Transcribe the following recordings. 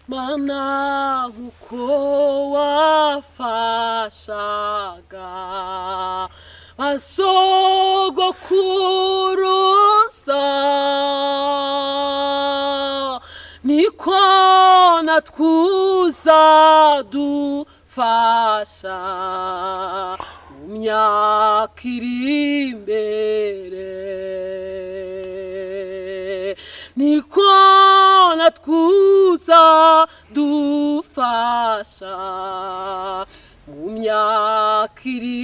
Mana nk'uko wafashaga basogokuruza niko natwe dufasha mu myaka iri imbere, niko natwe dufasha mu myaka iri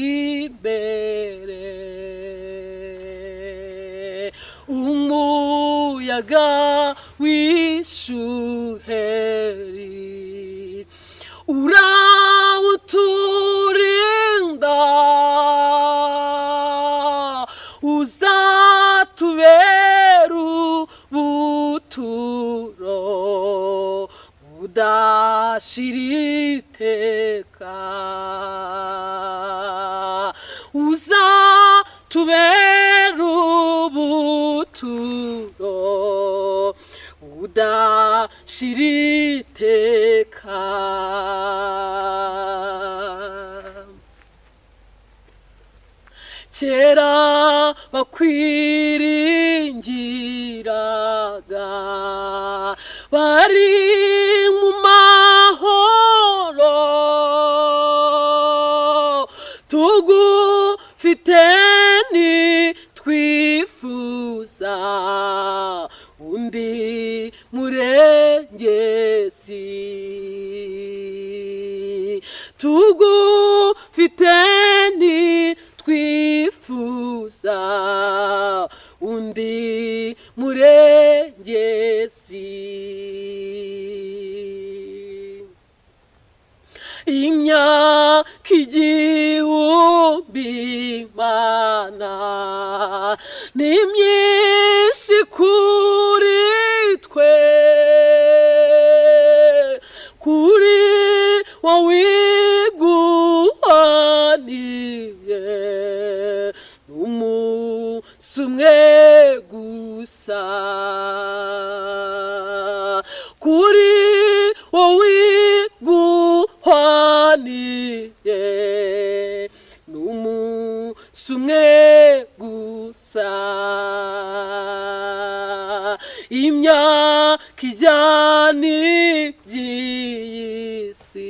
imbere. Umuyaga w'ishuheri urawuturinda, uzatubera ubuturo budashira iteka, uzatubera ubuturo budashira iteka. Kera bakwiringiraga bari mu mahoro, tugufite ntitwifuza undi murengezi, tugufite ntitwifuza undi murengezi. Imyaka igihumbi Mana ni myinshi kuri twe, kuri wowe iguhaniye n'umunsi umwe gusa, kuri wowe iguhaniye n'umunsi umwe gusa. Imyaka ijyana iby'iyi si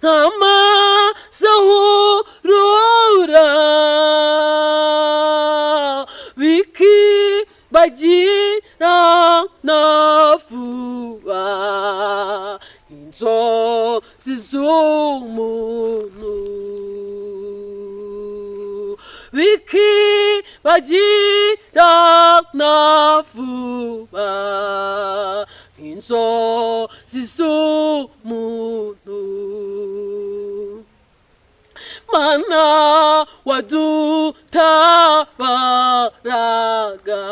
nk'amazi ahurura, bikibagirana vuba inzozi z'umuntu, bikibagirana vuba inzozi z'umuntu. Mana wadutabaraga